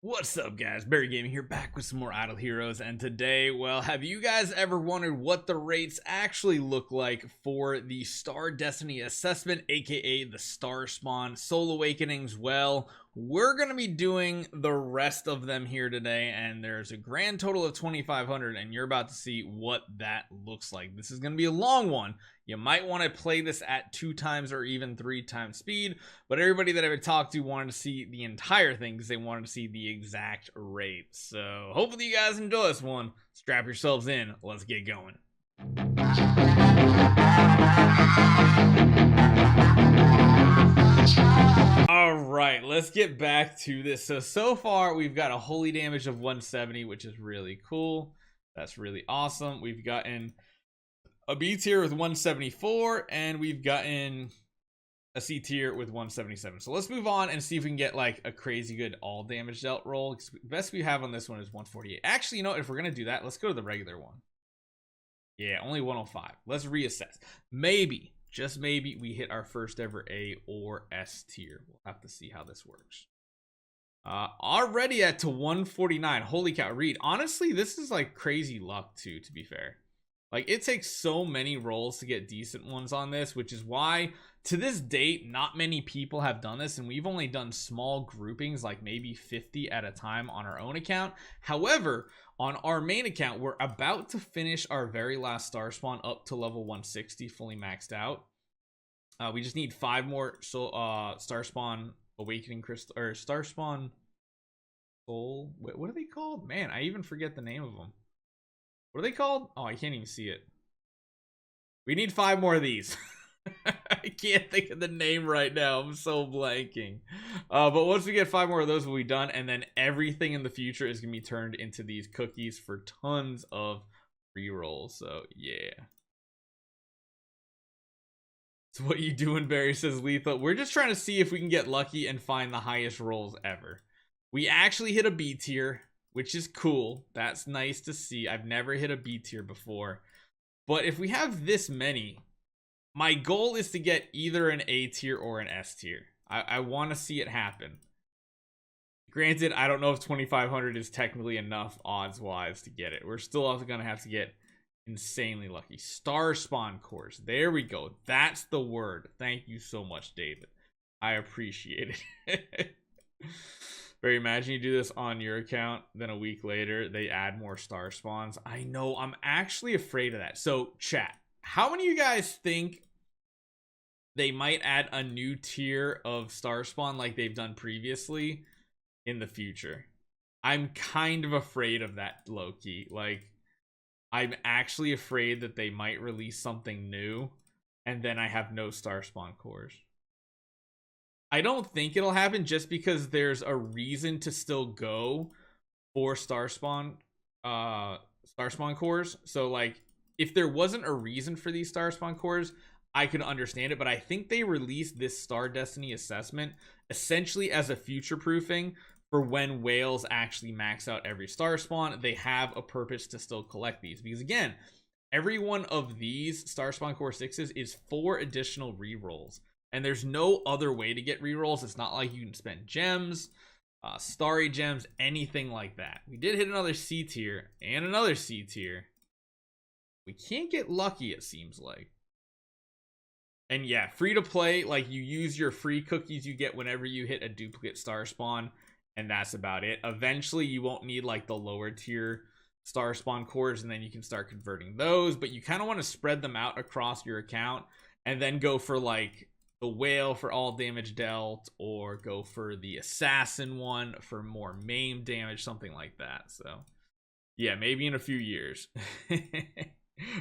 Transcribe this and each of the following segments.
What's up, guys? Barry Gaming here, back with some more Idle Heroes, and today, well, have you guys ever wondered what the rates actually look like for the Star Destiny Assessment, aka the Starspawn Soul Awakenings? Well, we're going to be doing the rest of them here today, and there's a grand total of 2,500, and you're about to see what that looks like. This is going to be a long one. You might want to play this at 2 times or even 3 times speed, but everybody that I've talked to wanted to see the entire thing because they wanted to see the exact rate. So hopefully you guys enjoy this one. Strap yourselves in. Let's get going. Alright, let's get back to this. So far we've got a holy damage of 170, which is really cool. That's really awesome. We've gotten a B tier with 174, and we've gotten a C tier with 177. So let's move on and see if we can get like a crazy good all damage dealt roll. Best we have on this one is 148. Actually, you know what? If we're gonna do that, let's go to the regular one. Yeah, only 105. Let's reassess. Maybe, just maybe, we hit our first ever A or S tier. We'll have to see how this works. Already at to 149. Holy cow, Reed. Honestly, this is like crazy luck too, to be fair. Like, it takes so many rolls to get decent ones on this, which is why, to this date, not many people have done this, and we've only done small groupings, like maybe 50 at a time on our own account. However, on our main account, we're about to finish our very last Starspawn up to level 160, fully maxed out. We just need 5 more Starspawn Awakening Crystal, or Starspawn Soul. What are they called? Man, I even forget the name of them. What are they called? Oh, I can't even see it. We need 5 more of these. I can't think of the name right now. I'm so blanking. But once we get 5 more of those, we'll be done. And then everything in the future is going to be turned into these cookies for tons of rerolls. So, yeah. So what you doing, Barry, says Lethal. We're just trying to see if we can get lucky and find the highest rolls ever. We actually hit a B tier, which is cool. That's nice to see. I've never hit a B tier before. But if we have this many, my goal is to get either an A tier or an S tier. I want to see it happen. Granted, I don't know if 2,500 is technically enough odds-wise to get it. We're still also going to have to get insanely lucky. Starspawn course. There we go. That's the word. Thank you so much, David. I appreciate it. Barry, imagine you do this on your account, then a week later, they add more star spawns. I know, I'm actually afraid of that. So, chat, how many of you guys think they might add a new tier of star spawn like they've done previously in the future? I'm kind of afraid of that, low-key. Like, I'm actually afraid that they might release something new, and then I have no star spawn cores. I don't think it'll happen just because there's a reason to still go for Starspawn cores. So like, if there wasn't a reason for these Starspawn cores, I could understand it, but I think they released this Star Destiny assessment essentially as a future proofing for when whales actually max out every Starspawn. They have a purpose to still collect these, because again, every one of these Starspawn core 6s is 4 additional rerolls. And there's no other way to get rerolls. It's not like you can spend gems, starry gems, anything like that. We did hit another C tier and another C tier. We can't get lucky, it seems like. And yeah, free to play, like you use your free cookies you get whenever you hit a duplicate star spawn, and that's about it. Eventually, you won't need like the lower tier star spawn cores, and then you can start converting those. But you kind of want to spread them out across your account and then go for like the whale for all damage dealt, or go for the assassin one for more maim damage, something like that. So yeah, maybe in a few years.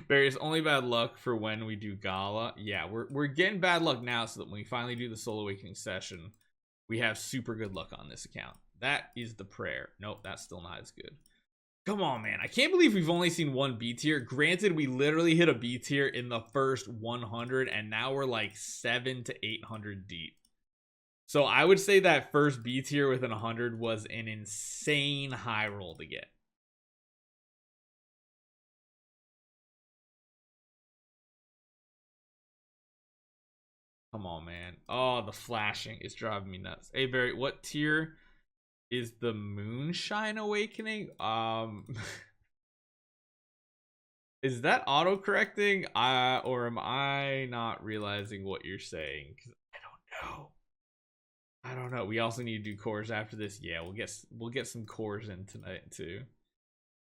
Barry's only bad luck for when we do gala. Yeah, we're getting bad luck now, so that when we finally do the Soul Awakening session, we have super good luck on this account. That is the prayer. Nope, that's still not as good. Come on, man. I can't believe we've only seen 1 B tier. Granted, we literally hit a B tier in the first 100, and now we're like 700 to 800 deep. So I would say that first B tier within 100 was an insane high roll to get. Come on, man. Oh, the flashing is driving me nuts. Hey, Barry, what tier is the Moonshine Awakening. Is that auto-correcting? Or am I not realizing what you're saying? 'Cause I don't know. I don't know. We also need to do cores after this. Yeah, we'll get some cores in tonight too.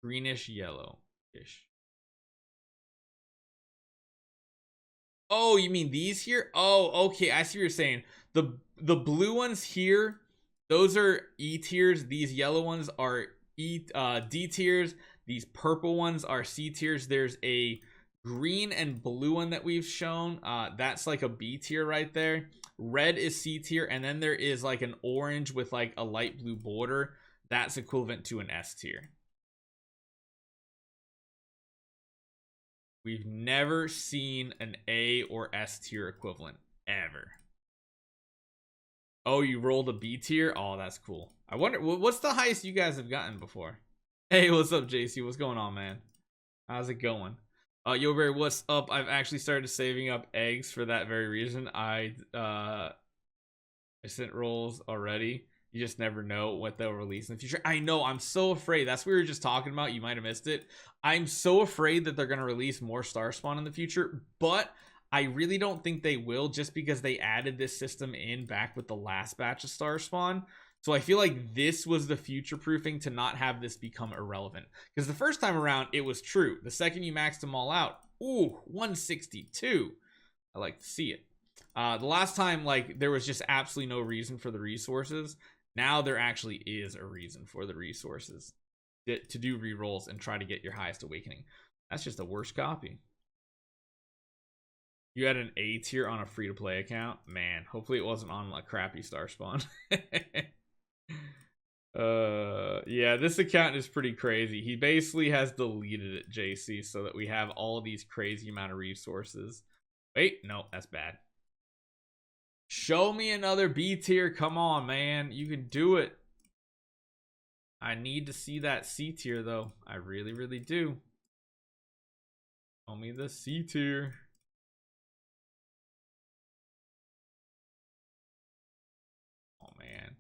Greenish yellow-ish. Oh, you mean these here? Oh, okay. I see what you're saying. The blue ones here, those are E tiers. These yellow ones are D tiers. These purple ones are C tiers. There's a green and blue one that we've shown. That's like a B tier right there. Red is C tier, and then there is like an orange with like a light blue border. That's equivalent to an S tier. We've never seen an A or S tier equivalent ever. Oh, you rolled a B tier? Oh, that's cool. I wonder what's the highest you guys have gotten before. Hey, what's up, JC? What's going on, man? How's it going? Yo, Barry, what's up? I've actually started saving up eggs for that very reason. I sent rolls already. You just never know what they'll release in the future. I know, I'm so afraid. That's what we were just talking about. You might have missed it. I'm so afraid that they're going to release more Starspawn in the future, but I really don't think they will, just because they added this system in back with the last batch of Starspawn. So I feel like this was the future proofing to not have this become irrelevant. Because the first time around, it was true. The second you maxed them all out, ooh, 162. I like to see it. The last time, like, there was just absolutely no reason for the resources. Now there actually is a reason for the resources to do rerolls and try to get your highest awakening. That's just the worst copy. You had an A tier on a free-to-play account? Man, hopefully it wasn't on a crappy Starspawn. Yeah, this account is pretty crazy. He basically has deleted it, JC, so that we have all these crazy amount of resources. Wait, no, that's bad. Show me another B tier. Come on, man. You can do it. I need to see that C tier, though. I really, really do. Show me the C tier. Oh, man.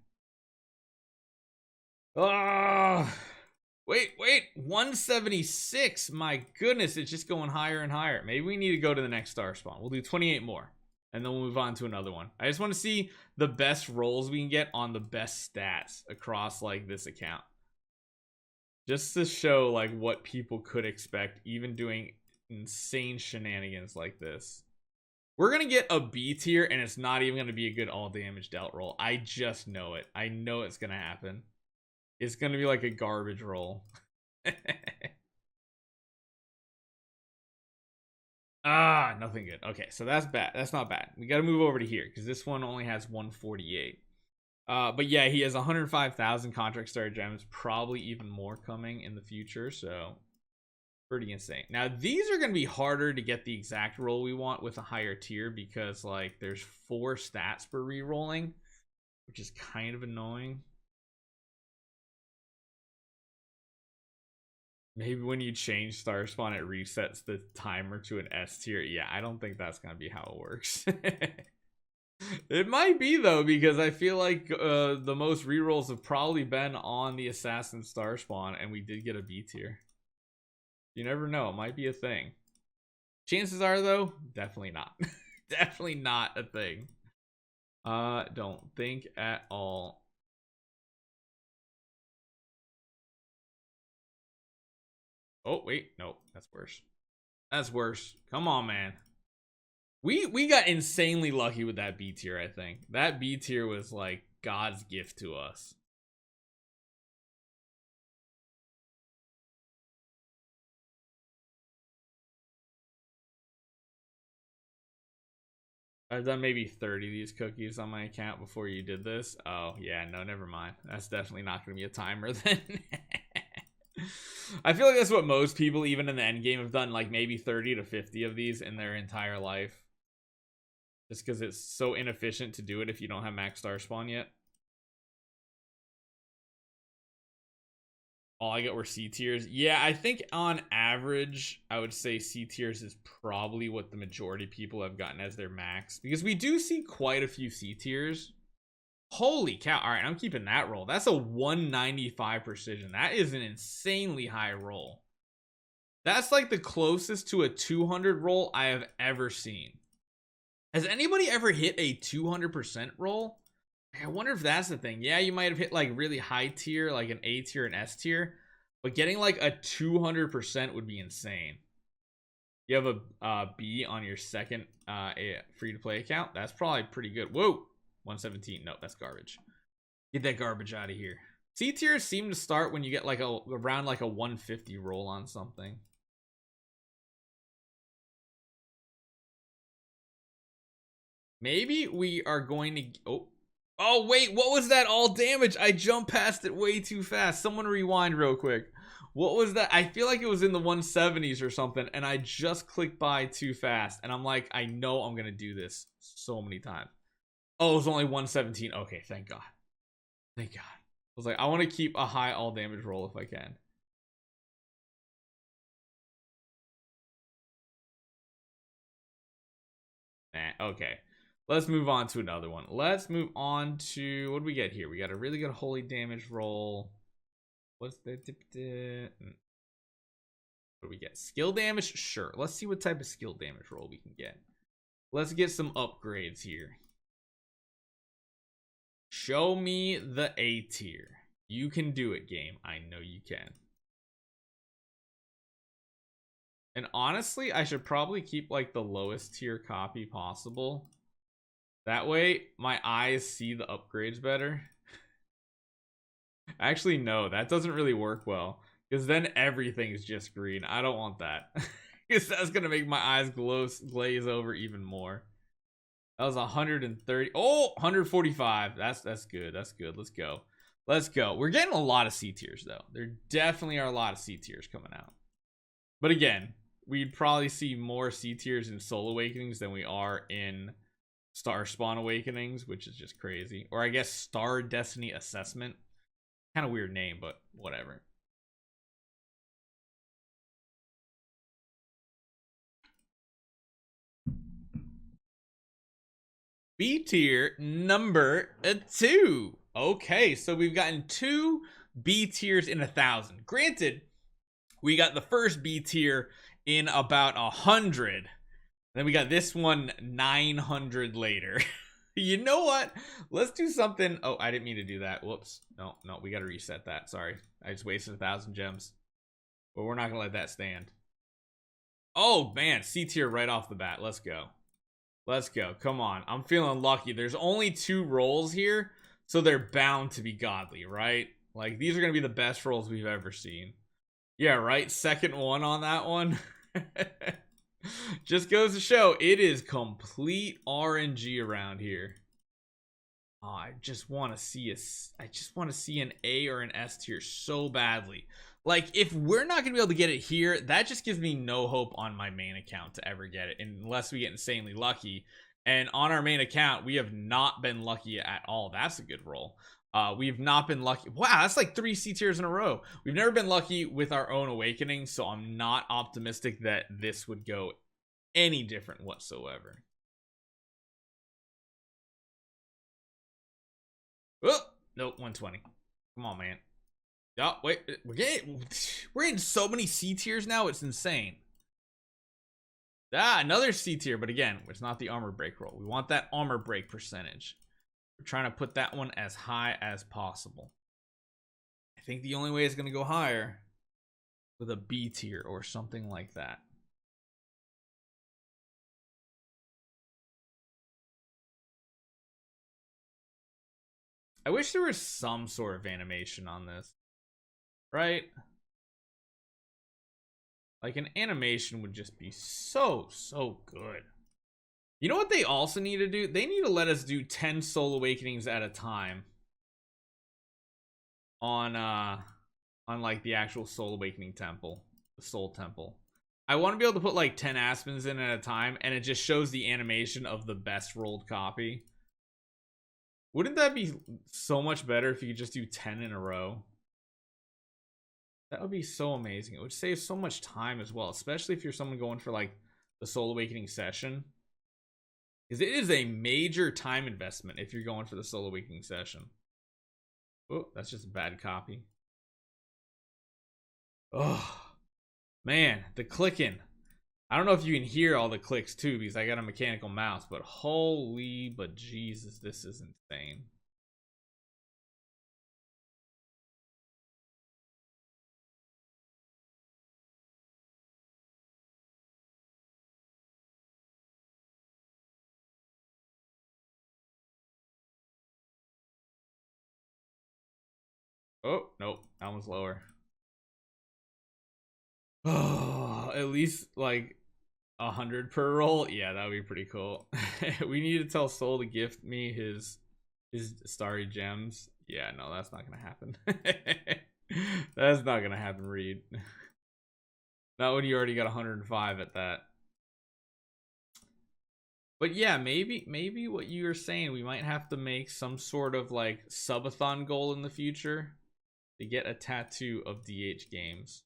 Ah, wait. 176. My goodness, it's just going higher and higher. Maybe we need to go to the next Starspawn. We'll do 28 more. And then we'll move on to another one. I just want to see the best rolls we can get on the best stats across like this account. Just to show like what people could expect, even doing insane shenanigans like this. We're going to get a B tier, and it's not even going to be a good all damage dealt roll. I just know it. I know it's going to happen. It's going to be like a garbage roll. Ah, nothing good. Okay, so that's bad. That's not bad. We got to move over to here because this one only has 148. But yeah, he has 105,000 contract starter gems, probably even more coming in the future. So pretty insane. Now these are going to be harder to get the exact roll we want with a higher tier because like there's 4 stats per re-rolling, which is kind of annoying. Maybe when you change Starspawn, it resets the timer to an S tier. Yeah, I don't think that's going to be how it works. It might be, though, because I feel like the most rerolls have probably been on the Assassin Starspawn, and we did get a B tier. You never know. It might be a thing. Chances are, though, definitely not. Definitely not a thing. Don't think at all. Oh, wait. Nope. That's worse. That's worse. Come on, man. We got insanely lucky with that B tier, I think. That B tier was like God's gift to us. I've done maybe 30 of these cookies on my account before you did this. Oh, yeah. No, never mind. That's definitely not going to be a timer then. I feel like that's what most people, even in the end game, have done, like maybe 30 to 50 of these in their entire life. Just because it's so inefficient to do it if you don't have max Starspawn yet. All I got were C tiers. Yeah, I think on average, I would say C tiers is probably what the majority of people have gotten as their max. Because we do see quite a few C tiers. Holy cow. All right, I'm keeping that roll. That's a 195 precision. That is an insanely high roll. That's like the closest to a 200 roll I have ever seen. Has anybody ever hit a 200% roll? I wonder if that's the thing. Yeah, you might have hit like really high tier, like an A tier and S tier, but getting like a 200% would be insane. You have a B on your second free-to-play account. That's probably pretty good. Whoa, 117. No, that's garbage. Get that garbage out of here. C tiers seem to start when you get like around like a 150 roll on something. Maybe we are going to... Oh, wait, what was that all damage? I jumped past it way too fast. Someone rewind real quick. What was that? I feel like it was in the 170s or something, and I just clicked by too fast. And I'm like, I know I'm going to do this so many times. Oh, it was only 117. Okay, thank God. Thank God. I was like, I want to keep a high all damage roll if I can. Okay. Let's move on to another one. Let's move on to... What do we get here? We got a really good holy damage roll. What's the... What do we get? Skill damage? Sure. Let's see what type of skill damage roll we can get. Let's get some upgrades here. Show me the A tier. You can do it, game. I know you can. And honestly, I should probably keep like the lowest tier copy possible. That way, my eyes see the upgrades better. Actually, no, that doesn't really work well. Because then everything's just green. I don't want that. Because that's going to make my eyes glaze over even more. That was 130. Oh, 145. That's good. That's good. Let's go. Let's go. We're getting a lot of C tiers, though. There definitely are a lot of C tiers coming out. But again, we'd probably see more C tiers in Soul Awakenings than we are in Starspawn Awakenings, which is just crazy. Or I guess Star Destiny Assessment. Kind of weird name, but whatever. B tier number 2. Okay, so we've gotten 2 B tiers in 1,000. Granted, we got the first B tier in about 100. Then we got this one 900 later. You know what? Let's do something. Oh, I didn't mean to do that. Whoops. No, we got to reset that. Sorry. I just wasted 1,000 gems. But we're not going to let that stand. Oh, man. C tier right off the bat. Let's go. Let's go. Come on. I'm feeling lucky. There's only 2 rolls here, so they're bound to be godly, right? Like, these are going to be the best rolls we've ever seen. Yeah, right? Second one on that one. Just goes to show it is complete RNG around here. Oh, I just want to see an A or an S tier so badly. Like, if we're not going to be able to get it here, that just gives me no hope on my main account to ever get it, unless we get insanely lucky. And on our main account, we have not been lucky at all. That's a good roll. We've not been lucky. Wow, that's like 3 C tiers in a row. We've never been lucky with our own awakening, so I'm not optimistic that this would go any different whatsoever. Oh, nope, 120. Come on, man. Oh, wait, we're in so many C tiers now, it's insane. Ah, another C tier, but again, it's not the armor break roll. We want that armor break percentage. We're trying to put that one as high as possible. I think the only way it's going to go higher with a B tier or something like that. I wish there was some sort of animation on this, right? Like, an animation would just be so good. You know what they also need to do? They need to let us do 10 Soul Awakenings at a time on like the actual Soul Awakening temple, the Soul Temple. I want to be able to put like 10 Aspens in at a time, and it just shows the animation of the best rolled copy. Wouldn't that be so much better if you could just do 10 in a row? That would be so amazing. It would save so much time as well, especially if you're someone going for like the Soul Awakening session. Because it is a major time investment if you're going for the solo awakening session. Oh, that's just a bad copy. Oh, man, the clicking. I don't know if you can hear all the clicks too because I got a mechanical mouse, but holy but Jesus, this is insane. Oh, nope, that one's lower. Oh, at least like 100 per roll. Yeah, that would be pretty cool. We need to tell Soul to gift me his starry gems. Yeah, no, that's not gonna happen. That's not gonna happen, Reed. Not when you already got 105 at that. But yeah, maybe what you were saying, we might have to make some sort of like subathon goal in the future to get a tattoo of DH Games.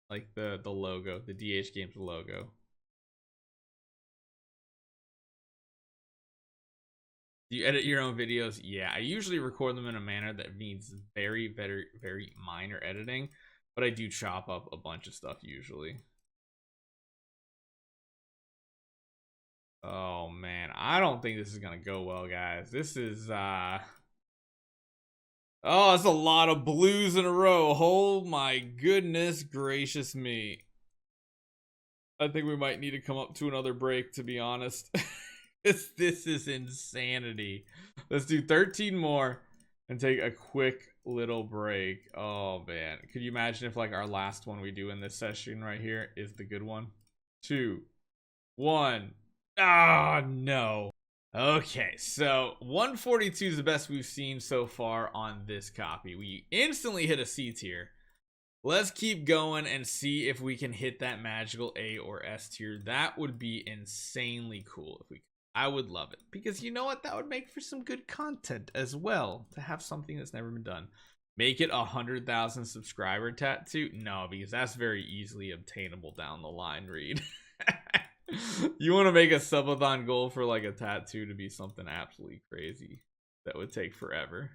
Like the logo, the DH Games logo. Do you edit your own videos? Yeah, I usually record them in a manner that needs very, very, very minor editing, but I do chop up a bunch of stuff usually. Oh man, I don't think this is gonna go well, guys. This is oh, it's a lot of blues in a row. Oh my goodness gracious me. I think we might need to come up to another break, to be honest. This is insanity. Let's do 13 more and take a quick little break. Oh man, could you imagine if like our last one we do in this session right here is the good one? 2, 1. Ah, no. Okay, so 142 is the best we've seen so far on this copy. We instantly hit a C tier. Let's keep going and see if we can hit that magical A or S tier. That would be insanely cool if we could. I would love it because you know what, that would make for some good content as well, to have something that's never been done. Make it 100,000 subscriber tattoo? No, because that's very easily obtainable down the line, Reed. You want to make a subathon goal for like a tattoo to be something absolutely crazy that would take forever.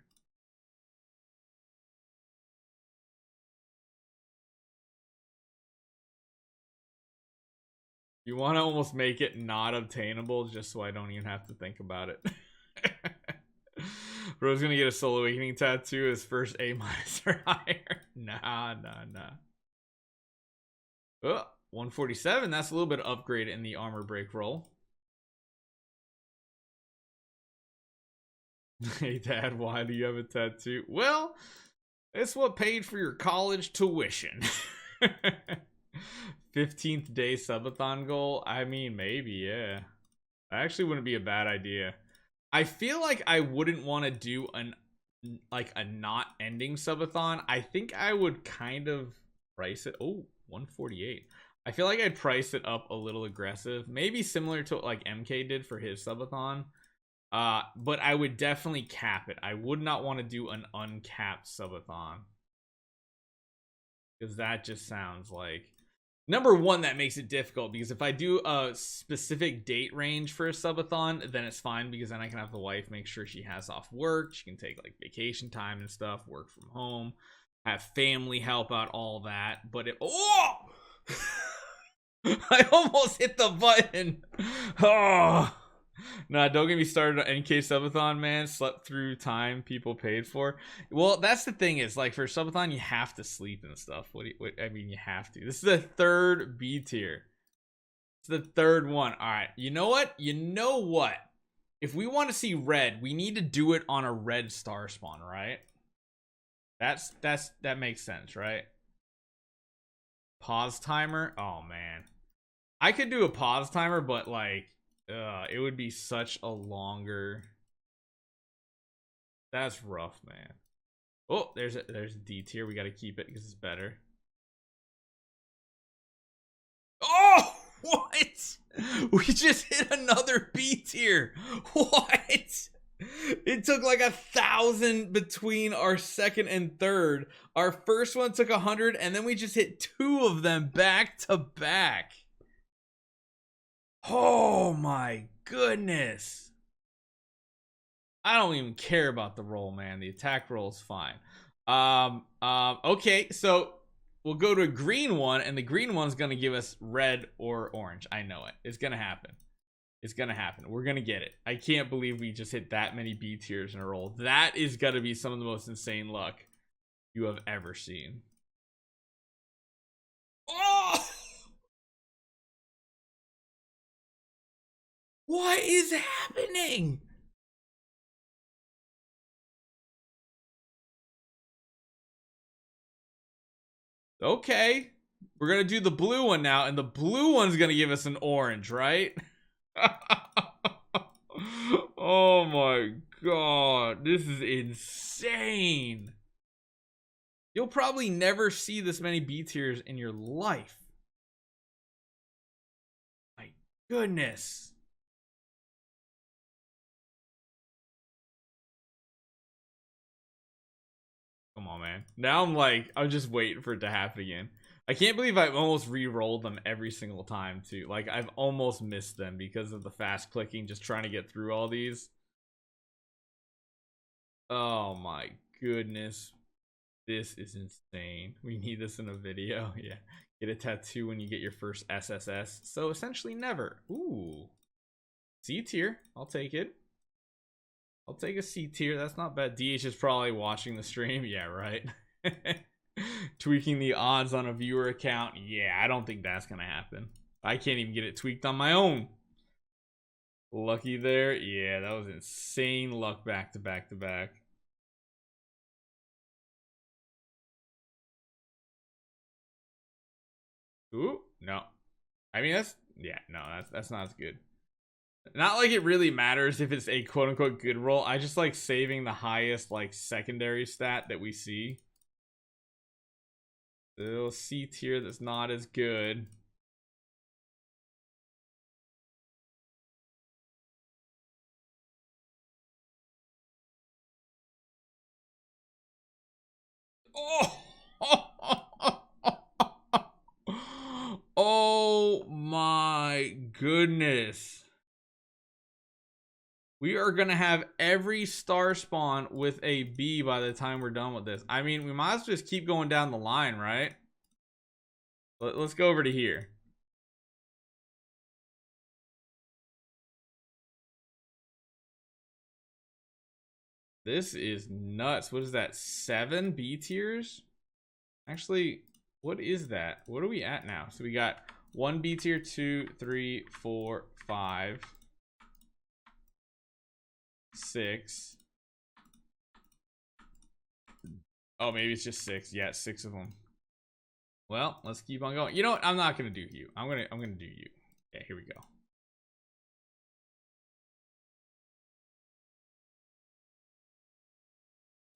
You want to almost make it not obtainable just so I don't even have to think about it. Bro's gonna get a Soul Awakening tattoo, his first A- or higher. Nah. Oh, 147. That's a little bit of upgrade in the armor break roll. Hey Dad, why do you have a tattoo? Well, it's what paid for your college tuition. 15th day subathon goal. I mean, maybe, yeah. That actually wouldn't be a bad idea. I feel like I wouldn't want to do a not ending subathon. I think I would kind of price it. Oh, 148. I feel like I'd price it up a little aggressive. Maybe similar to what like MK did for his subathon. But I would definitely cap it. I would not want to do an uncapped subathon. Because that just sounds like... Number one, that makes it difficult because if I do a specific date range for a subathon, then it's fine because then I can have the wife make sure she has off work. She can take like vacation time and stuff, work from home, have family help out, all that. But it... Oh! I almost hit the button. Oh! Nah, don't get me started on NK subathon, man. Slept through time people paid for. Well, that's the thing is, like, for subathon, you have to sleep and stuff. I mean, you have to. This is the third B tier. It's the third one. All right. You know what? If we want to see red, we need to do it on a red Starspawn, right? That makes sense, right? Pause timer. Oh man, I could do a pause timer, but like, it would be such a longer. That's rough, man. Oh, there's a D tier. We got to keep it because it's better. Oh, what? We just hit another B tier. What? It took like 1,000 between our second and third. Our first one took 100, and then we just hit 2 of them back to back. Oh my goodness. I don't even care about the roll, man. The attack roll is fine. Okay, so we'll go to a green one, and the green one's gonna give us red or orange. I know it. It's gonna happen. It's gonna happen. We're gonna get it. I can't believe we just hit that many B tiers in a roll. That is gonna be some of the most insane luck you have ever seen. Oh! What is happening? Okay. We're gonna do the blue one now, and the blue one's gonna give us an orange, right? Oh my god. This is insane. You'll probably never see this many B tiers in your life. My goodness. Come on, man. Now I'm just waiting for it to happen again. I can't believe I've almost re-rolled them every single time, too. Like, I've almost missed them because of the fast clicking, just trying to get through all these. Oh my goodness. This is insane. We need this in a video. Yeah. Get a tattoo when you get your first SSS. So essentially never. Ooh. C tier. I'll take it. I'll take a C tier. That's not bad. DH is probably watching the stream. Yeah, right. Tweaking the odds on a viewer account. Yeah, I don't think that's gonna happen. I can't even get it tweaked on my own. Lucky there. Yeah, that was insane luck back to back to back. Ooh, no. I mean, that's not as good. Not like it really matters if it's a quote-unquote good roll. I just like saving the highest, like, secondary stat that we see. The little C tier that's not as good. Oh! Oh my goodness. We are going to have every Starspawn with a B by the time we're done with this. I mean, we might as well just keep going down the line, right? Let's go over to here. This is nuts. What is that? 7 B tiers? Actually, what is that? What are we at now? So we got 1 B tier, 2, 3, 4, 5, 6. Oh, maybe it's just 6. Yeah, 6 of them. Well, let's keep on going. You know what? I'm not gonna do you. I'm gonna do you. Okay, here we go.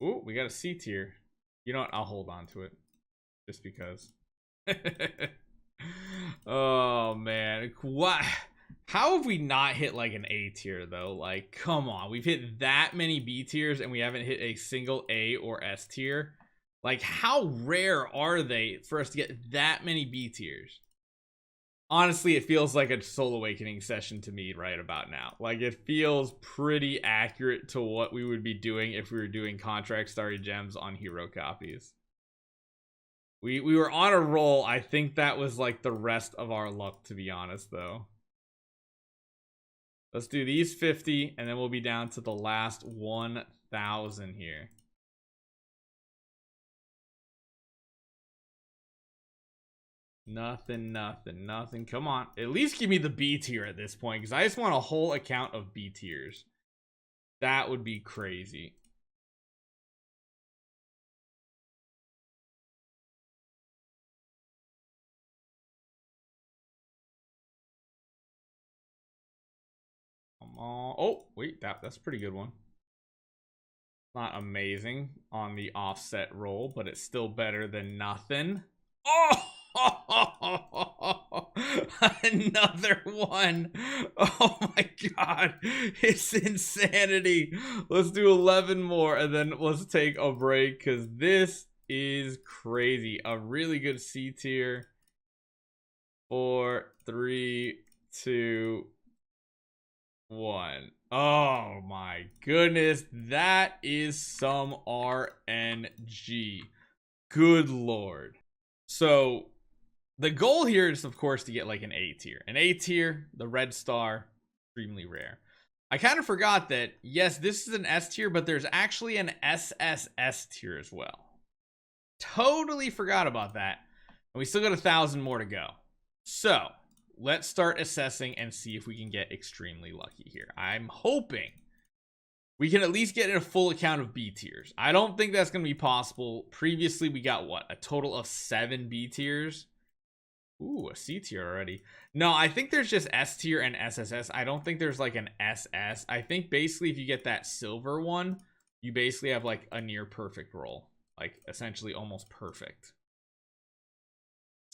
Ooh, we got a C tier. You know what? I'll hold on to it. Just because. Oh, man. What? How have we not hit like an A tier, though? Like, come on. We've hit that many B tiers and we haven't hit a single A or S tier. Like, how rare are they for us to get that many B tiers? Honestly, it feels like a Soul Awakening session to me right about now. Like, it feels pretty accurate to what we would be doing if we were doing Contract Starry Gems on hero copies. We were on a roll. I think that was like the rest of our luck, to be honest, though. Let's do these 50, and then we'll be down to the last 1,000 here. Nothing. Come on. At least give me the B tier at this point, because I just want a whole account of B tiers. That would be crazy. Come on. Oh, wait. That's a pretty good one. Not amazing on the offset roll, but it's still better than nothing. Oh! Another one. Oh my god, it's insanity. Let's do 11 more and then let's take a break, because this is crazy. A really good C tier. 4, 3, 2, one. Oh my goodness. That is some RNG. Good lord. So the goal here is, of course, to get like an A tier. An A tier, the red star, extremely rare. I kind of forgot that, yes, this is an S tier, but there's actually an SSS tier as well. Totally forgot about that. And we still got 1,000 more to go. So let's start assessing and see if we can get extremely lucky here. I'm hoping we can at least get a full account of B tiers. I don't think that's going to be possible. Previously, we got what? A total of 7 B tiers. Ooh, a C tier already. No, I think there's just S tier and SSS. I don't think there's like an SS. I think basically if you get that silver one, you basically have like a near perfect roll. Like essentially almost perfect.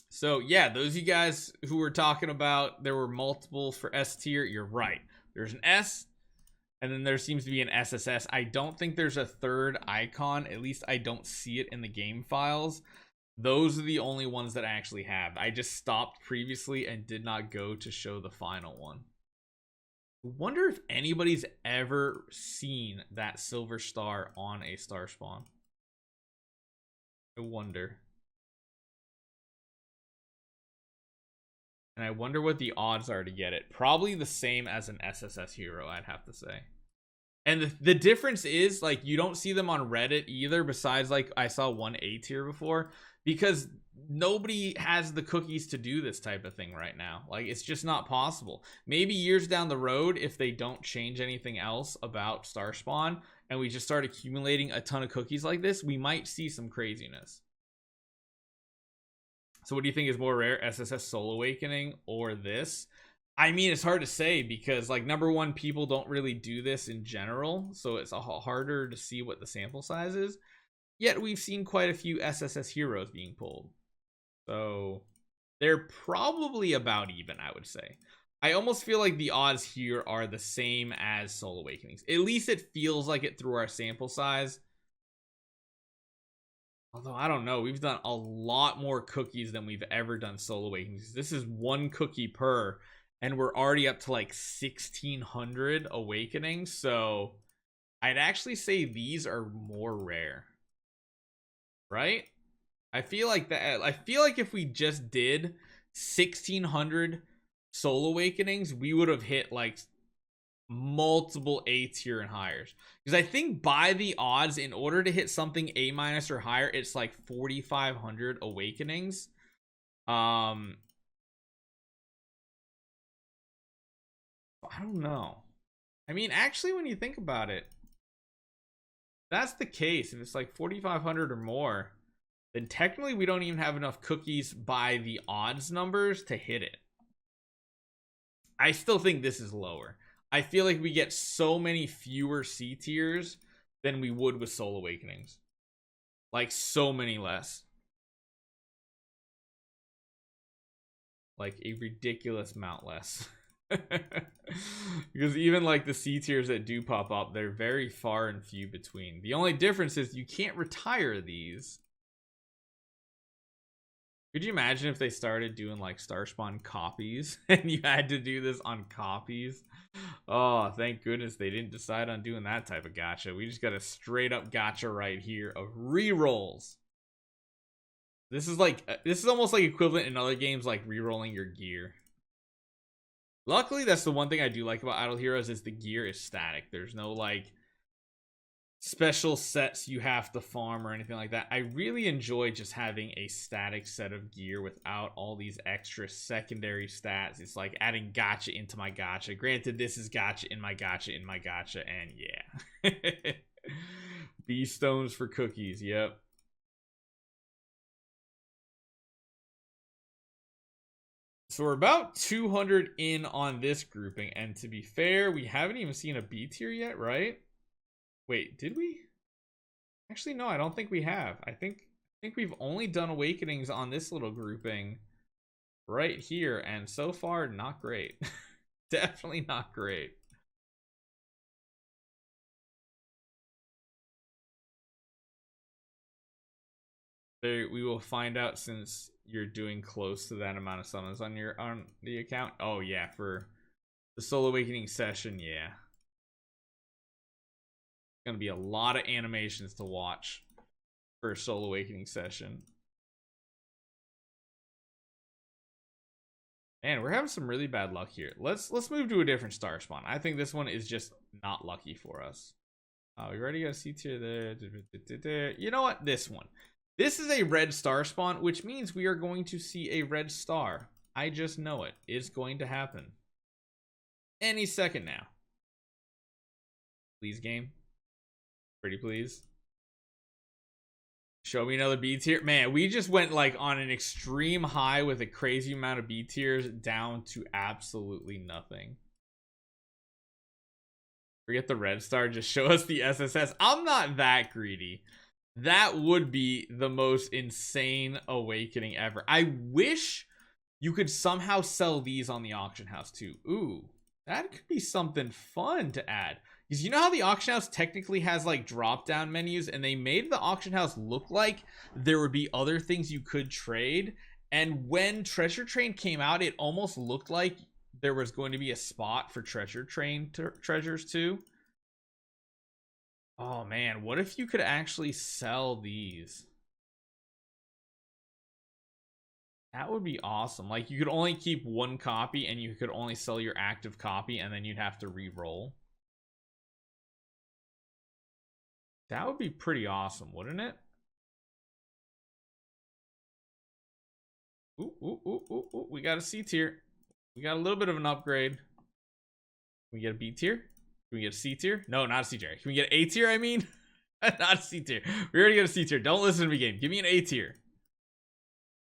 So yeah, those of you guys who were talking about there were multiples for S tier, you're right. There's an S, and then there seems to be an SSS. I don't think there's a third icon. At least I don't see it in the game files. Those are the only ones that I actually have. I just stopped previously and did not go to show the final one. I wonder if anybody's ever seen that silver star on a Starspawn. I wonder. And I wonder what the odds are to get it. Probably the same as an SSS hero, I'd have to say. And the difference is, like, you don't see them on Reddit either, besides, like, I saw one A tier before, because nobody has the cookies to do this type of thing right now. Like, it's just not possible. Maybe years down the road, if they don't change anything else about Starspawn, and we just start accumulating a ton of cookies like this, we might see some craziness. So what do you think is more rare, SSS Soul Awakening or this? I mean, it's hard to say because, like, number one, people don't really do this in general, so it's harder to see what the sample size is. Yet we've seen quite a few SSS heroes being pulled. So they're probably about even, I would say. I almost feel like the odds here are the same as Soul Awakenings. At least it feels like it through our sample size. Although, I don't know. We've done a lot more cookies than we've ever done Soul Awakenings. This is 1 cookie per, and we're already up to like 1,600 awakenings. So I'd actually say these are more rare. Right? I feel like that. I feel like if we just did 1,600 Soul Awakenings, we would have hit like multiple A tier and higher, because I think by the odds, in order to hit something A minus or higher, it's like 4,500 awakenings. I don't know. I mean, actually, when you think about it, that's the case. If it's like 4,500 or more, then technically we don't even have enough cookies by the odds numbers to hit it. I still think this is lower. I feel like we get so many fewer C tiers than we would with Soul Awakenings. Like, so many less. Like, a ridiculous amount less. Because even, like, the C tiers that do pop up, they're very far and few between. The only difference is you can't retire these. Could you imagine if they started doing, like, Starspawn copies and you had to do this on copies? Oh, thank goodness they didn't decide on doing that type of gacha. We just got a straight up gacha right here of rerolls. This is almost like equivalent in other games, like rerolling your gear. Luckily, that's the one thing I do like about Idle Heroes, is the gear is static. There's no, like, special sets you have to farm or anything like that. I really enjoy just having a static set of gear without all these extra secondary stats. It's like adding gacha into my gacha. Granted, this is gacha in my gacha in my gacha, and yeah. B stones for cookies, yep. So we're about 200 in on this grouping, and to be fair, we haven't even seen a B tier yet, right? Wait, did we? Actually, no, I don't think we have. I think we've only done awakenings on this little grouping right here, and so far, not great. Definitely not great. There, we will find out since you're doing close to that amount of summons on the account. Oh yeah, for The Soul Awakening session, yeah. Gonna be a lot of animations to watch for a Soul Awakening session. Man, we're having some really bad luck here. Let's move to a different Starspawn. I think this one is just not lucky for us. We already got a C tier there. You know what? This one. This is a red Starspawn, which means we are going to see a red star. I just know it. It's going to happen. Any second now. Please, game. Pretty please. Show me another B tier. Man, we just went like on an extreme high with a crazy amount of B tiers down to absolutely nothing. Forget the red star. Just show us the SSS. I'm not that greedy. That would be the most insane awakening ever. I wish you could somehow sell these on the auction house too. Ooh, that could be something fun to add. Because you know how the auction house technically has like drop down menus, and they made the auction house look like there would be other things you could trade. And when Treasure Train came out, it almost looked like there was going to be a spot for Treasure Train treasures too. Oh man, what if you could actually sell these? That would be awesome. Like, you could only keep one copy and you could only sell your active copy, and then you'd have to re-roll. That would be pretty awesome, wouldn't it? Ooh, ooh, ooh, ooh, ooh. We got a C tier. We got a little bit of an upgrade. Can we get a B tier? Can we get a C tier? No, not a C tier. Can we get an A tier, I mean? Not a C tier. We already got a C tier. Don't listen to me, game. Give me an A tier.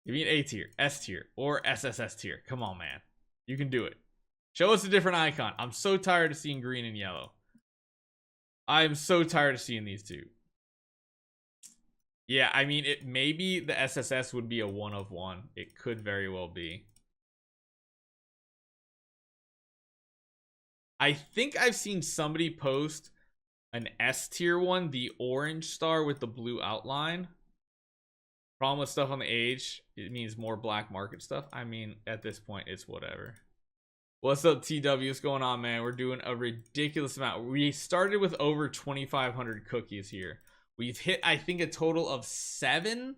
Give me an A tier, S tier, or SSS tier. Come on, man. You can do it. Show us a different icon. I'm so tired of seeing green and yellow. I am so tired of seeing these two. Yeah, I mean, it maybe the SSS would be a 1 of 1. It could very well be. I think I've seen somebody post an S tier one, the orange star with the blue outline. Problem with stuff on the age, it means more black market stuff. I mean, at this point, it's whatever. What's up, TW? What's going on, man? We're doing a ridiculous amount. We started with over 2,500 cookies here. We've hit, I think, a total of 7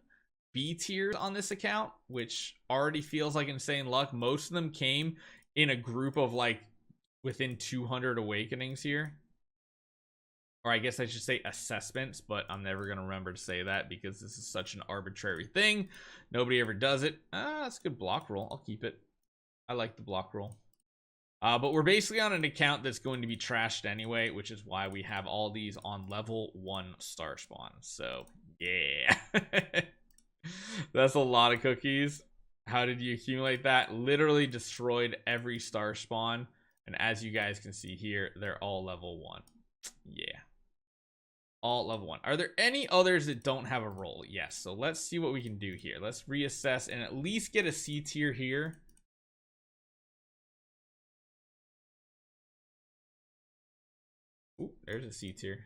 B tiers on this account, which already feels like insane luck. Most of them came in a group of like within 200 awakenings here. Or I guess I should say assessments, but I'm never going to remember to say that because this is such an arbitrary thing. Nobody ever does it. That's a good block roll. I'll keep it. I like the block roll. But we're basically on an account that's going to be trashed anyway, which is why we have all these on level 1 Starspawn. So, yeah. That's a lot of cookies. How did you accumulate that? Literally destroyed every Starspawn. And as you guys can see here, they're all level 1. Yeah. All level 1. Are there any others that don't have a roll? Yes. So let's see what we can do here. Let's reassess and at least get a C tier here. Ooh, there's a C tier.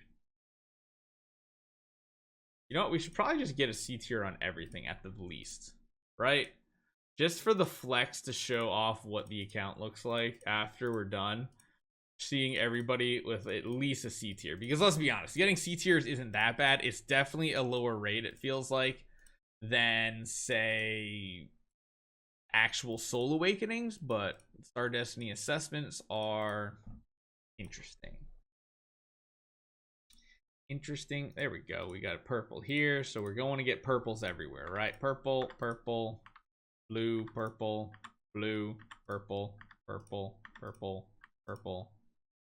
You know what? We should probably just get a C tier on everything at the least, right? Just for the flex to show off what the account looks like after we're done. Seeing everybody with at least a C tier. Because let's be honest, getting C tiers isn't that bad. It's definitely a lower rate, it feels like, than, say, actual Soul Awakenings. But Star Destiny assessments are interesting. Interesting. There we go. We got a purple here. So we're going to get purples everywhere, right? Purple, purple, blue, purple, blue, purple, purple, purple, purple.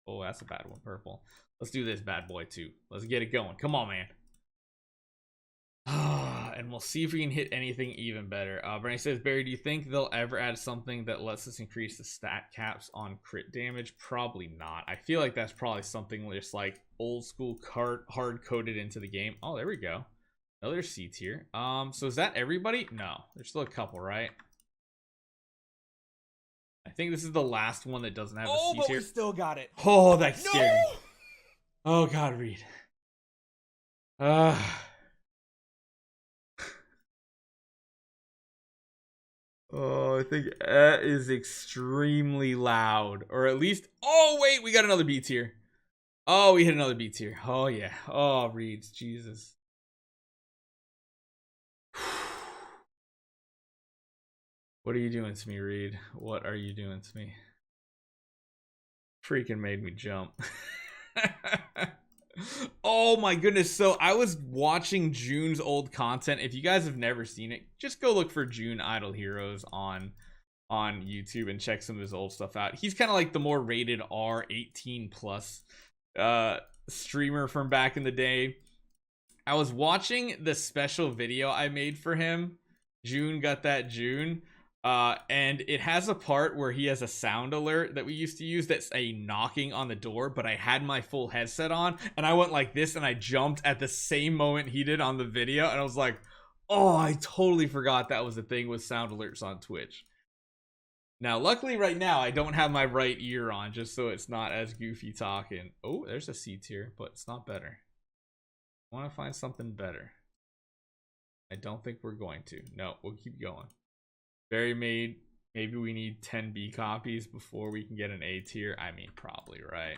Oh, that's a bad one. Purple. Let's do this bad boy too. Let's get it going. Come on, man. And we'll see if we can hit anything even better. Bernie says, Barry, do you think they'll ever add something that lets us increase the stat caps on crit damage? Probably not. I feel like that's probably something just like old school hard coded into the game. Oh, there we go. Another C tier. So is that everybody? No, there's still a couple, right? I think this is the last one that doesn't have a C tier. Oh, but we still got it. Oh, that scared me. Oh God, Reed. Oh, Oh, I think that is extremely loud. Or at least... Oh, wait, we got another B tier. Oh, we hit another B tier. Oh, yeah. Oh, Reeds. Jesus. What are you doing to me, Reed? What are you doing to me? Freaking made me jump. Oh my goodness. So I was watching June's old content. If you guys have never seen it, just go look for June Idle Heroes on YouTube and check some of his old stuff out. He's kind of like the more rated R 18 plus streamer from back in the day. I was watching the special video I made for him. June got that June. And it has a part where he has a sound alert that we used to use that's a knocking on the door, but I had my full headset on and I went like this and I jumped at the same moment he did on the video, and I was like, oh, I totally forgot that was a thing with sound alerts on Twitch. Now, luckily right now I don't have my right ear on, just so it's not as goofy talking. Oh, there's a C tier, but it's not better. I want to find something better. I don't think we're going to. No, we'll keep going. Very made. Maybe we need 10 B copies before we can get an A tier. I mean, probably, right?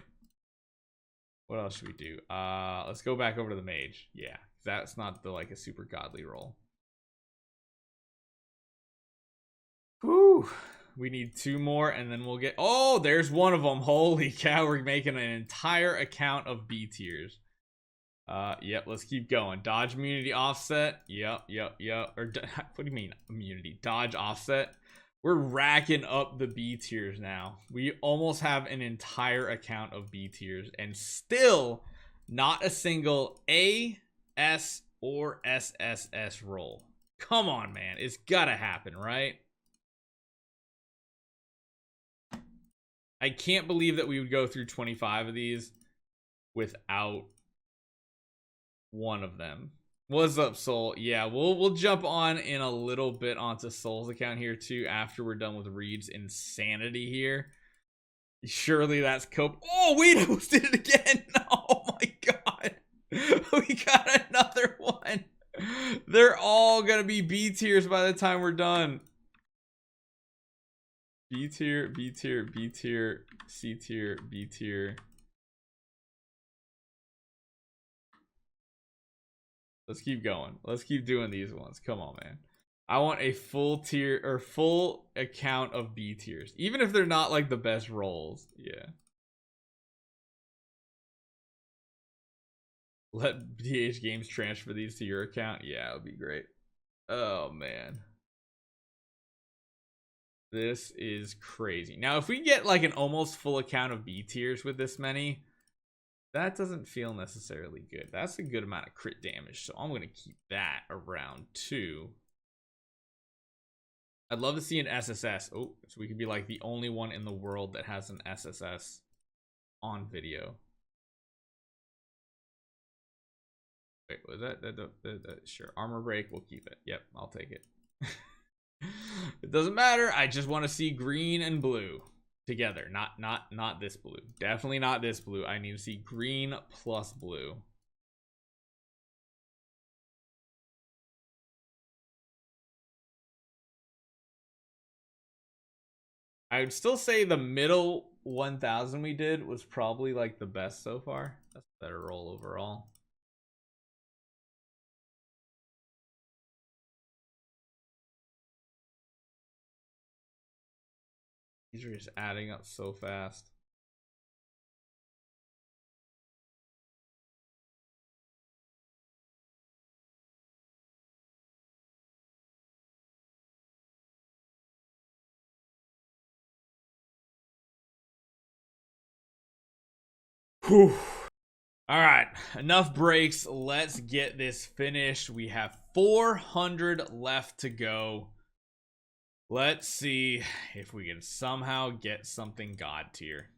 What else should we do? Let's go back over to the mage. Yeah, that's not the like a super godly roll. Whew. We need 2 more and then we'll get... Oh, there's one of them. Holy cow, we're making an entire account of B tiers. Yep, let's keep going. Dodge immunity offset. Yep. Or what do you mean immunity? Dodge offset. We're racking up the B tiers now. We almost have an entire account of B tiers and still not a single A, S, or SSS roll. Come on, man. It's gotta happen, right? I can't believe that we would go through 25 of these without one of them. What's up, Soul? Yeah, we'll jump on in a little bit onto Soul's account here too after we're done with Reed's insanity here. Surely that's cope. Oh wait, I almost did it again. Oh my god. We got another one. They're all gonna be B tiers by the time we're done. B tier, B tier, B tier, C tier, B tier. Let's keep going. Let's keep doing these ones. Come on, man. I want a full tier or full account of B tiers, even if they're not like the best rolls. Yeah. Let DH Games transfer these to your account. Yeah, it would be great. Oh, man. This is crazy. Now, if we get like an almost full account of B tiers with this many, that doesn't feel necessarily good. That's a good amount of crit damage, so I'm going to keep that around too. I'd love to see an SSS. Oh, so we could be like the only one in the world that has an SSS on video. Wait, was that sure, armor break, we'll keep it. Yep, I'll take it. It doesn't matter. I just want to see green and blue together. Not this blue. Definitely not this blue. I need to see green plus blue. I would still say the middle 1000 we did was probably like the best so far. That's a better roll overall. These are just adding up so fast. Whew. All right, enough breaks. Let's get this finished. We have 400 left to go. Let's see if we can somehow get something god tier.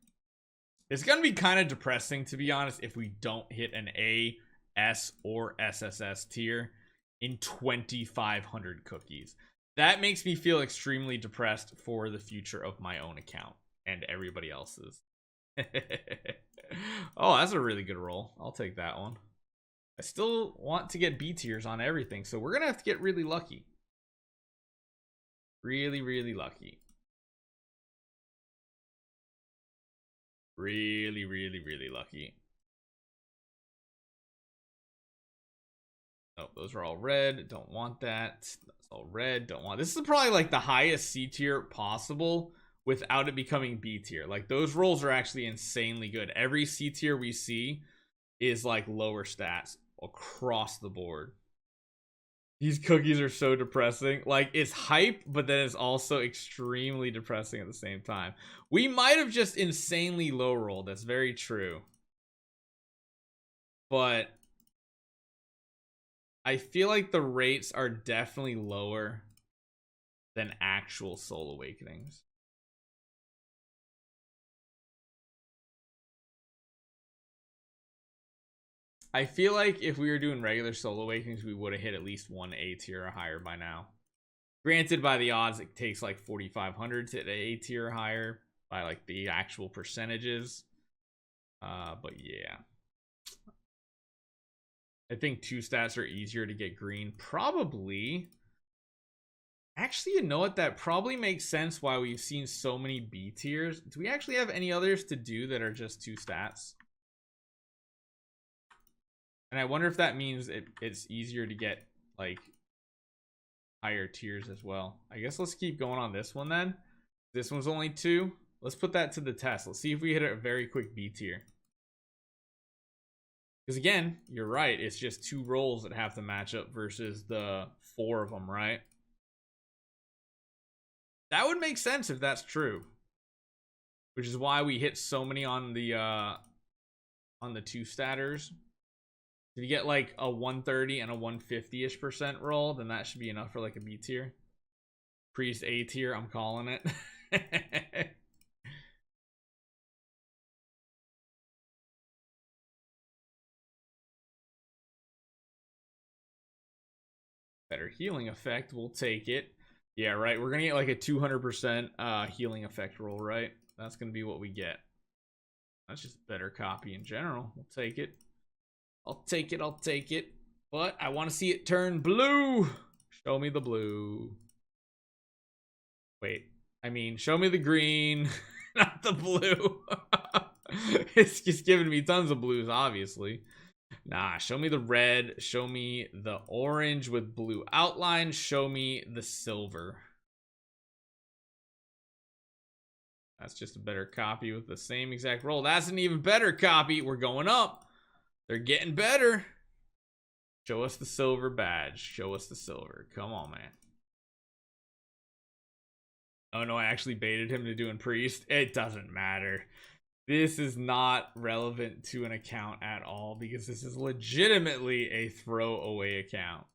It's going to be kind of depressing, to be honest, if we don't hit an A, S, or SSS tier in 2,500 cookies. That makes me feel extremely depressed for the future of my own account and everybody else's. Oh, that's a really good roll. I'll take that one. I still want to get B tiers on everything, so we're going to have to get really lucky. Really, really lucky. Really, really, really lucky. Oh, those are all red. Don't want that. That's all red. Don't want. This is probably like the highest C tier possible without it becoming B tier. Like those rolls are actually insanely good. Every C tier we see is like lower stats across the board. These cookies are so depressing. Like it's hype, but then it's also extremely depressing at the same time. We might have just insanely low rolled. That's very true. But I feel like the rates are definitely lower than actual Soul Awakenings. I feel like if we were doing regular Soul Awakenings, we would have hit at least one A tier or higher by now. Granted, by the odds, it takes like 4,500 to hit A tier or higher by like the actual percentages. But yeah. I think 2 stats are easier to get green. Probably. Actually, you know what? That probably makes sense why we've seen so many B tiers. Do we actually have any others to do that are just 2 stats? And I wonder if that means it's easier to get like higher tiers as well. I guess let's keep going on this one then. This one's only 2. Let's put that to the test. Let's see if we hit a very quick B tier. Because again, you're right. It's just 2 rolls that have to match up versus the 4 of them, right? That would make sense if that's true. Which is why we hit so many on the 2 statters. If you get like a 130 and a 150-ish % roll, then that should be enough for like a B tier. Priest A tier, I'm calling it. Better healing effect, we'll take it. Yeah, right, we're gonna get like a 200% healing effect roll, right? That's gonna be what we get. That's just better copy in general. We'll take it. I'll take it, I'll take it. But I want to see it turn blue. Show me the blue. Wait, I mean, show me the green, not the blue. It's just giving me tons of blues, obviously. Nah, show me the red. Show me the orange with blue outline. Show me the silver. That's just a better copy with the same exact roll. That's an even better copy. We're going up. They're getting better. Show us the silver badge. Show us the silver. Come on, man. Oh, no, I actually baited him to doing priest. It doesn't matter. This is not relevant to an account at all because this is legitimately a throwaway account.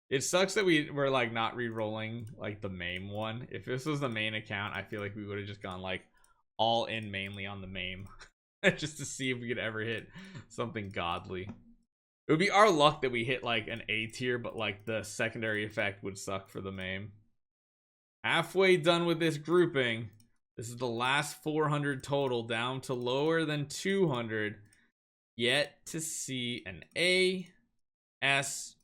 It sucks that we're like not re-rolling like the MAME one. If this was the main account, I feel like we would have just gone like all in mainly on the MAME just to see if we could ever hit something godly. It would be our luck that we hit like an A tier, but like the secondary effect would suck for the MAME. Halfway done with this grouping. This is the last 400 total, down to lower than 200. Yet to see an A, S,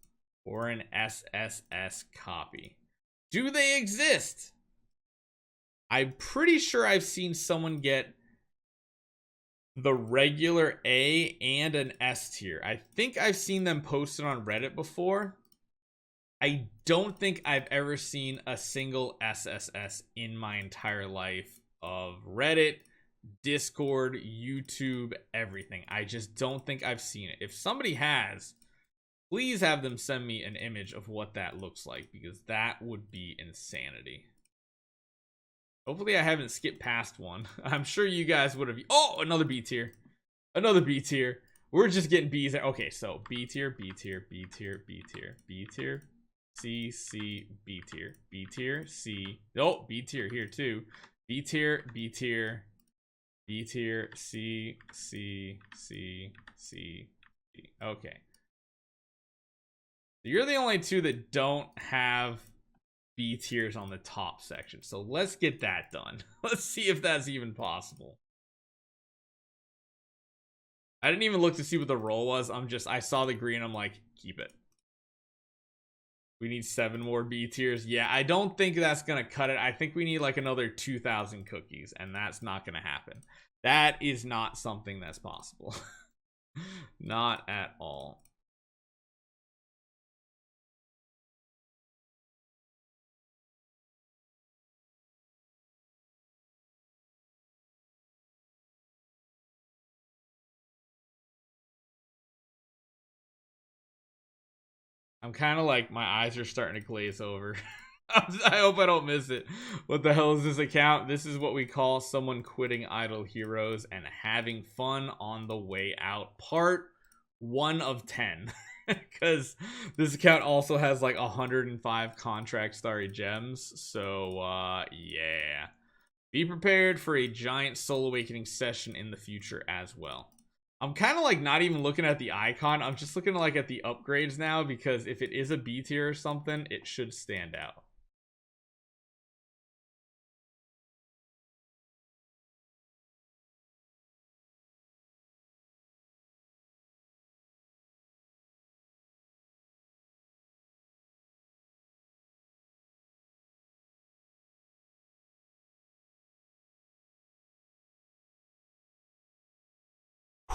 or an SSS copy. Do they exist? I'm pretty sure I've seen someone get the regular A and an S tier. I think I've seen them posted on Reddit before. I don't think I've ever seen a single SSS in my entire life of Reddit, Discord, YouTube, everything. I just don't think I've seen it. If somebody has, please have them send me an image of what that looks like, because that would be insanity. Hopefully I haven't skipped past one. I'm sure you guys would have. Oh, another B tier. Another B tier. We're just getting B's there. Okay, so B tier, B tier, B tier, B tier, B tier, C, C, B tier, B tier, C. Oh, B tier here too. B tier, B tier, B tier, C, C, C, C, C. Okay. You're the only 2 that don't have B tiers on the top section. So let's get that done. Let's see if that's even possible. I didn't even look to see what the roll was. I saw the green. I'm like, keep it. We need 7 more B tiers. Yeah, I don't think that's gonna cut it. I think we need like another 2,000 cookies, and that's not gonna happen. That is not something that's possible. Not at all. I'm kind of like, my eyes are starting to glaze over. I hope I don't miss it. What the hell is this account? This is what we call someone quitting Idle Heroes and having fun on the way out. Part 1 of 10. Because this account also has like 105 contract starry gems. So, yeah. Be prepared for a giant Soul Awakening session in the future as well. I'm kind of like not even looking at the icon. I'm just looking like at the upgrades now, because if it is a B tier or something, it should stand out.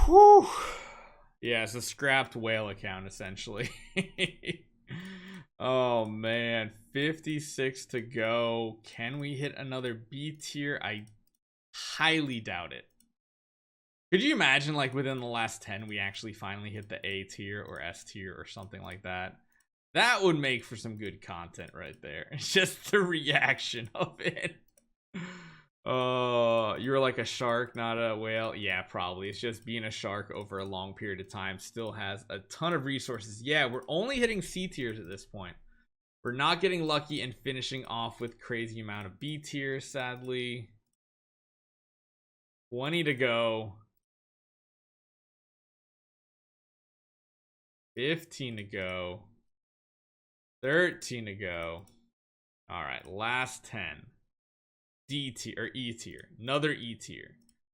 Whew. Yeah, it's a scrapped whale account essentially. Oh man, 56 to go. Can we hit another B tier? I highly doubt it. Could you imagine like within the last 10 we actually finally hit the A tier or S tier or something like that? That would make for some good content right there. It's just the reaction of it. You're like a shark, not a whale. Yeah, probably. It's just being a shark over a long period of time still has a ton of resources. Yeah, we're only hitting C tiers at this point. We're not getting lucky and finishing off with crazy amount of B tiers, sadly. 20 to go. 15 to go. 13 to go. All right, last 10. D tier or E tier, another E tier,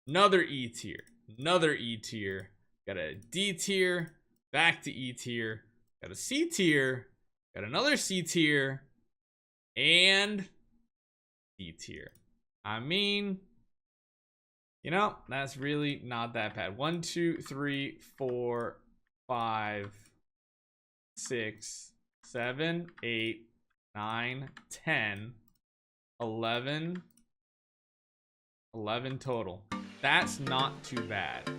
another E tier, another E tier, got a D tier, back to E tier, got a C tier, got another C tier, and D tier. I mean, you know, that's really not that bad. 1, 2, 3, 4, 5, 6, 7, 8, 9, 10, 11 total. That's not too bad.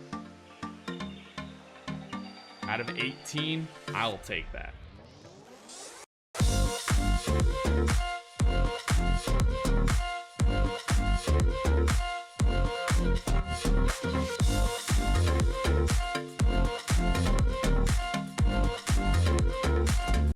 Out of 18, I'll take that.